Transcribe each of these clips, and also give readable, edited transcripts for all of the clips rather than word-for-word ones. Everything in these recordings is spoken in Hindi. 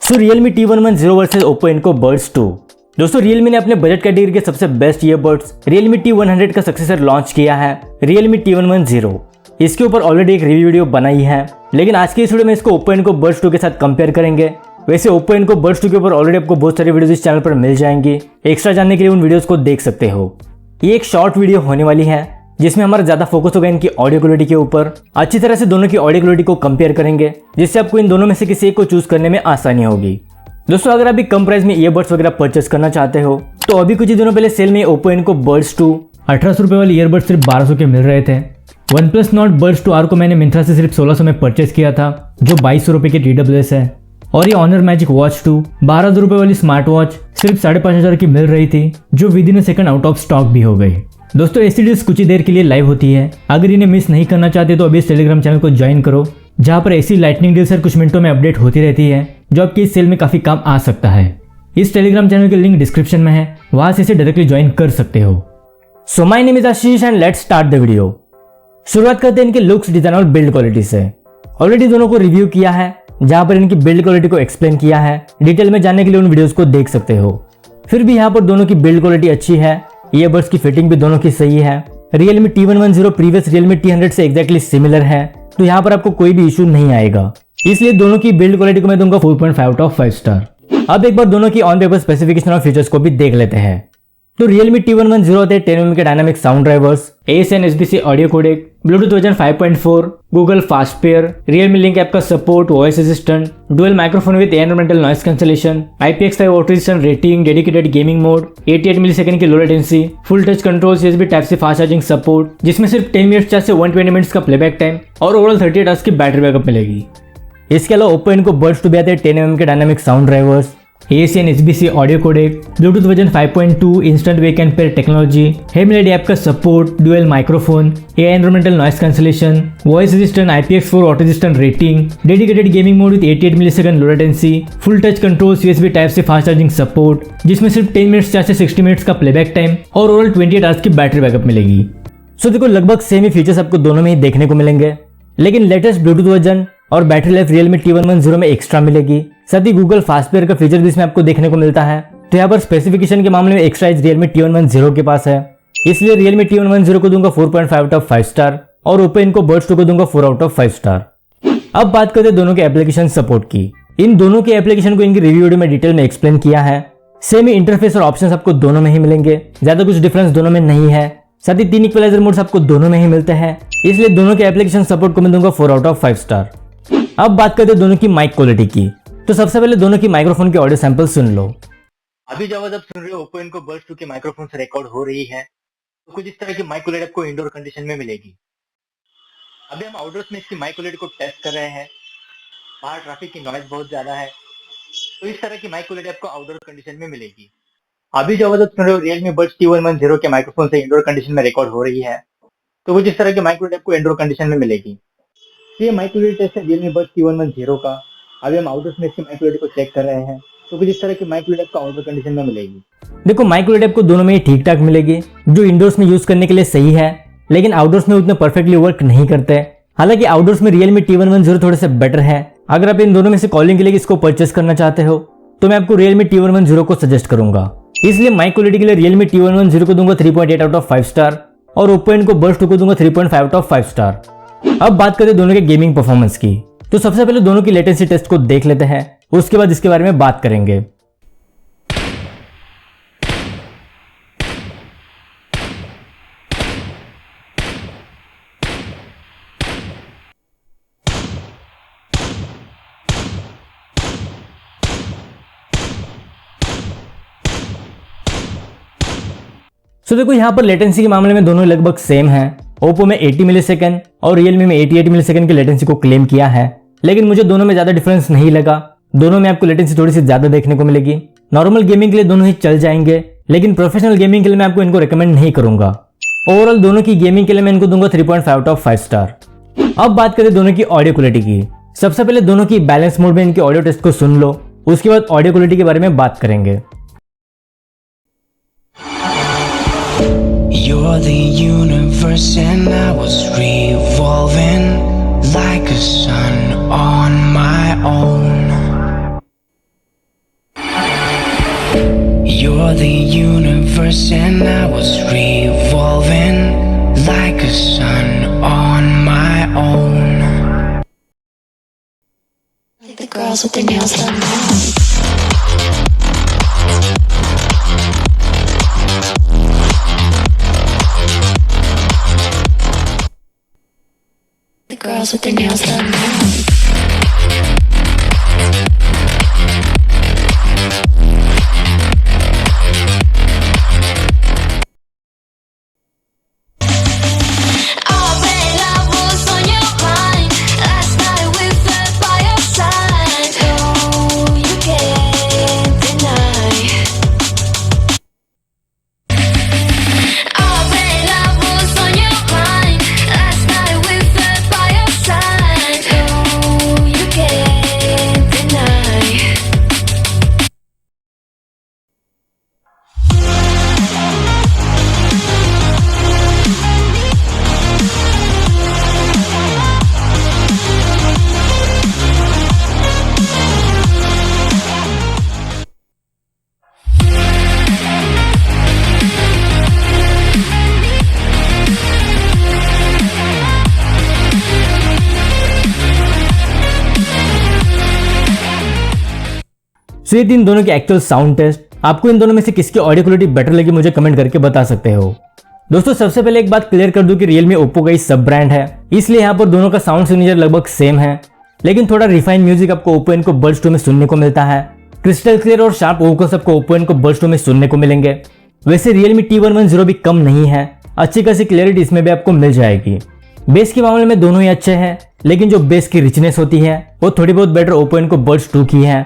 सो Realme T110 versus Oppo Enco Buds 2। दोस्तों Realme ने अपने बजट कैटेगरी के सबसे बेस्ट ईयरबड्स Realme T100 का सक्सेसर लॉन्च किया है Realme T110। इसके ऊपर ऑलरेडी एक रिव्यू वीडियो बनाई है, लेकिन आज की इस वीडियो में इसको Oppo Enco Buds 2 के साथ कंपेयर करेंगे। वैसे Oppo Enco Buds 2 के ऊपर ऑलरेडी आपको बहुत सारी वीडियोस इस चैनल पर मिल जाएंगी, एक्स्ट्रा जानने के लिए उन वीडियोस को देख सकते हो। ये एक शॉर्ट वीडियो होने वाली है जिसमें हमारा ज्यादा फोकस होगा इनकी ऑडियो क्वालिटी के ऊपर। अच्छी तरह से दोनों की ऑडियो क्वालिटी को कंपेयर करेंगे, जिससे आपको इन दोनों में से किसी एक को चूज करने में आसानी होगी। दोस्तों अगर आप कम प्राइस में ईयरबड्स वगैरह परचेस करना चाहते हो तो अभी कुछ ही दिनों पहले सेल में Oppo Enco Buds 2 1800 रुपए वाले ईयरबड्स सिर्फ 1200 के मिल रहे थे। OnePlus Nord Buds 2R को मैंने मिंत्रा से सिर्फ 1600 में परचेस किया था, जो 2200 रुपए के TWS है। और ये Honor Magic Watch 2 1200 रुपए वाली स्मार्ट वॉच सिर्फ 5500 की मिल रही थी, जो with in a second out of stock भी हो गई। दोस्तों ऐसी डील्स कुछ ही देर के लिए लाइव होती है, अगर इन्हें मिस नहीं करना चाहते तो अभी इस टेलीग्राम चैनल को ज्वाइन करो, जहां पर ऐसी लाइटनिंग डील्स हर कुछ मिनटों में अपडेट होती रहती है, जो आपकी इस सेल में काफी काम आ सकता है। इस टेलीग्राम चैनल की लिंक डिस्क्रिप्शन में है, वहां से इसे डायरेक्टली ज्वाइन कर सकते हो। So my name is Ashish and let's start the video. शुरुआत करते हैं इनके लुक्स, डिजाइन और बिल्ड क्वालिटी से। ऑलरेडी दोनों को रिव्यू किया है, जहां पर इनकी बिल्ड क्वालिटी को एक्सप्लेन किया है। डिटेल में जानने के लिए उन वीडियोस को देख सकते हो। फिर भी यहाँ पर दोनों की बिल्ड क्वालिटी अच्छी है, ईयरबड्स की फिटिंग भी दोनों की सही है। Realme T110 previous Realme T100 से एग्जैक्टली सिमिलर है, तो यहाँ पर आपको कोई भी इशू नहीं आएगा। इसलिए दोनों की बिल्ड क्वालिटी को मैं दूंगा 4.5 आउट ऑफ 5 स्टार। अब एक बार दोनों की ऑन पेपर स्पेसिफिकेशन और फीचर्स को भी देख लेते हैं। तो Realme T110 होते हैं 10mm के dynamic sound drivers, ASN SBC audio codec, Bluetooth version 5.4, Google fast pair, Realme Link app का support, voice assistant, dual microphone with environmental noise cancellation, IPX5 water resistant rating, dedicated gaming mode, 88 millisecond की low latency, full touch control, USB type से फास्ट चार्जिंग सपोर्ट, जिसमें सिर्फ 10 मिनट्स चार्ज से 120 मिनट्स का प्लेबैक टाइम और ओवरऑल 38 आवर्स की बैटरी बैकअप मिलेगी। इसके अलावा Oppo Enco Buds 2 भी आते हैं 10mm के dynamic sound drivers, ASN SBC audio codec, Bluetooth version 5.2, instant wake and pair technology, हेमलेड ऐप का support, dual microphone, AI environmental noise cancellation, voice assistant, IPX4 water resistant rating, dedicated gaming mode with 88 millisecond low latency, full touch control, USB type से फास्ट चार्जिंग सपोर्ट, जिसमें सिर्फ 10 मिनट्स चार्ज से 60 मिनट्स का प्लेबैक टाइम और ओवरऑल 28 आवर्स की बैटरी बैकअप मिलेगी। सो देखो लगभग सेम ही फीचर्स आपको दोनों में ही देखने को मिलेंगे, लेकिन लेटेस्ट ब्लूटूथ वर्जन और बैटरी लाइफ Realme T110 में एक्स्ट्रा मिलेगी। साथ ही गूगल फास्ट पेयर का फीचर भी इसमें आपको देखने को मिलता है। तो यहाँ पर स्पेसिफिकेशन के मामले में एक्स्ट्रा एज Realme T110 के पास है, इसलिए Realme T110 को दूंगा 4.5 आउट ऑफ 5 स्टार और Oppo Enco Buds 2 को दूंगा 4 आउट ऑफ 5 स्टार। अब बात करते हैं दोनों के एप्लीकेशन सपोर्ट की। इन दोनों के एप्लीकेशन को इनकी रिव्यू वीडियो में डिटेल में एक्सप्लेन किया है। सेम ही इंटरफेस और ऑप्शंस आपको दोनों में ही मिलेंगे, ज्यादा कुछ डिफरेंस दोनों में नहीं है। साथ ही 3 इक्वलाइजर मोड्स आपको दोनों में ही मिलते हैं, इसलिए दोनों के एप्लीकेशन सपोर्ट को मैं दूंगा 4 आउट ऑफ 5 स्टार। अब बात करते हैं दोनों की माइक क्वालिटी की। तो सबसे पहले दोनों की माइक्रोफोन के ऑडियो सैंपल सुन लो। अभी जब आप सुन रहे हो Oppo Enco Buds 2 के माइक्रोफोन से रिकॉर्ड हो रही है, तो कुछ इस तरह की माइक क्वालिटी आपको इंडोर कंडीशन में मिलेगी। अभी हम आउटडोर्स में इसकी माइक क्वालिटी को टेस्ट कर रहे हैं। बाहर ट्रैफिक की नॉइज बहुत ज्यादा है, तो इस तरह की माइक क्वालिटी आपको आउटडोर कंडीशन में मिलेगी। अभी जब आप सुन रहे हो Realme Buds T110 के माइक्रोफोन से इंडोर कंडीशन में रिकॉर्ड हो रही है, तो कुछ इस तरह की माइक क्वालिटी आपको इंडोर कंडीशन में मिलेगी। ये माइक क्वालिटी टेस्ट है Realme Buds T110 का। अभी हम आउटडोर्स में इसकी माइक क्वालिटी को चेक कर रहे हैं, तो कुछ इस तरह की माइक क्वालिटी आपको आउटडोर कंडीशन में मिलेगी। देखो माइक क्वालिटी आपको दोनों में ही ठीक ठाक मिलेगी, जो इंडोर्स में यूज करने के लिए सही है, लेकिन आउटडोर्स में उतने परफेक्टली वर्क नहीं करते। हालांकि आउटडोर्स में Realme T110 थोड़े से बेटर है। अगर आप इन दोनों में से कॉलिंग के लिए इसको परचेस करना चाहते हो तो मैं आपको Realme T110 को सजेस्ट करूंगा। इसलिए माइक क्वालिटी के लिए Realme T110 को दूंगा 3.8 आउट ऑफ 5 स्टार और Oppo Enco Buds 2 को दूंगा 3.5 आउट ऑफ 5 स्टार। अब बात करते हैं दोनों के गेमिंग परफॉर्मेंस की। तो सबसे पहले दोनों की लेटेंसी टेस्ट को देख लेते हैं, उसके बाद इसके बारे में बात करेंगे। तो देखो यहाँ पर लेटेंसी के मामले में दोनों लगभग सेम है। Oppo में 80 मिलीसेकंड और Realme में 88 मिलीसेकंड की लेटेंसी को क्लेम किया है, लेकिन मुझे दोनों में ज्यादा डिफरेंस नहीं लगा। दोनों में आपको लेटेंसी थोड़ी सी ज्यादा देखने को मिलेगी। नॉर्मल गेमिंग के लिए दोनों ही चल जाएंगे, लेकिन प्रोफेशनल गेमिंग के लिए मैं आपको इनको रिकमेंड नहीं करूंगा। ओवरऑल दोनों की गेमिंग के लिए मैं इनको दूंगा 3.5 आउट ऑफ 5 स्टार। अब बात करें दोनों की ऑडियो क्वालिटी की। सबसे पहले दोनों की बैलेंस मोड में इनके ऑडियो टेस्ट को सुन लो, उसके बाद ऑडियो क्वालिटी के बारे में बात करेंगे। You're the universe and I was revolving like a sun on my own. You're the universe and I was revolving like a sun on my own. Like the girls with their nails done now. The girls with their nails done now. सो ये तीन दोनों के एक्चुअल साउंड टेस्ट, आपको इन दोनों में से किसकी ऑडियो क्वालिटी बेटर लगी मुझे कमेंट करके बता सकते हो। दोस्तों सबसे पहले एक बात क्लियर कर दूं कि Realme Oppo का ही सब ब्रांड है, इसलिए यहाँ पर दोनों का साउंड सिग्नेचर लगभग सेम है, लेकिन थोड़ा रिफाइन म्यूजिक आपको Oppo Enco Buds 2 में सुनने को मिलता है। क्रिस्टल क्लियर और शार्प वोकल्स आपको Oppo Enco Buds 2 में सुनने को मिलेंगे। वैसे Realme T110 भी कम नहीं है, अच्छी खासी क्लियरिटी इसमें भी आपको मिल जाएगी। बेस के मामले में दोनों ही अच्छे हैं, लेकिन जो बेस की रिचनेस होती है वो थोड़ी बहुत बेटर Oppo Enco Buds 2 की है।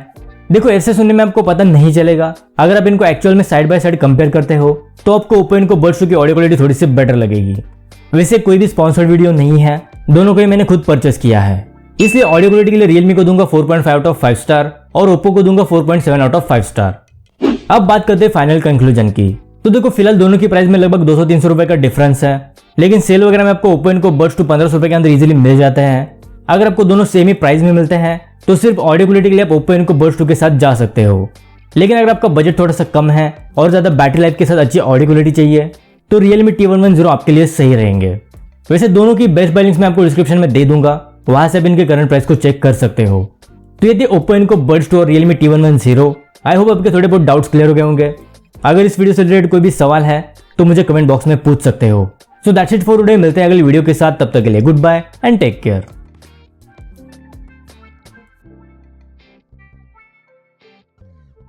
देखो ऐसे सुनने में आपको पता नहीं चलेगा, अगर आप इनको एक्चुअल में साइड बाय साइड कंपेयर करते हो तो आपको Oppo Enco Buds 2 की ऑडियो क्वालिटी थोड़ी सी बेटर लगेगी। वैसे कोई भी स्पॉन्सर्ड वीडियो नहीं है, दोनों को ही मैंने खुद परचेस किया है, इसलिए ऑडियो क्वालिटी के लिए Realme को दूंगा 4.5 आउट ऑफ 5 स्टार और Oppo को दूंगा 4.7 आउट ऑफ 5 स्टार। अब बात करते हैं फाइनल कंक्लूजन की। तो देखो फिलहाल दोनों की प्राइस में लगभग 200-300 रुपए का डिफरेंस है, लेकिन सेल वगैरह में आपको Oppo Enco Buds 2 1500 रुपए के अंदर इजीली मिल जाते हैं। अगर आपको दोनों सेम ही प्राइस में मिलते हैं तो सिर्फ ऑडियो क्वालिटी के लिए आप Oppo Enco Buds 2 के साथ जा सकते हो, लेकिन अगर आपका बजट थोड़ा सा कम है और ज्यादा बैटरी लाइफ के साथ अच्छी ऑडियो क्वालिटी चाहिए तो Realme T110 आपके लिए सही रहेंगे। वैसे दोनों की बेस्ट बाय लिंक्स मैं आपको डिस्क्रिप्शन में दे दूंगा, वहां से आप इनके करंट प्राइस को चेक कर सकते हो। तो ये थे Oppo Enco Buds 2 और Realme T110। आई होप आपके थोड़े बहुत डाउट्स क्लियर हो गए होंगे। अगर इस वीडियो से रिलेटेड कोई भी सवाल है तो मुझे कमेंट बॉक्स में पूछ सकते हो। So that's it for today, मिलते हैं अगली वीडियो के साथ, तब तक के लिए good bye and take care.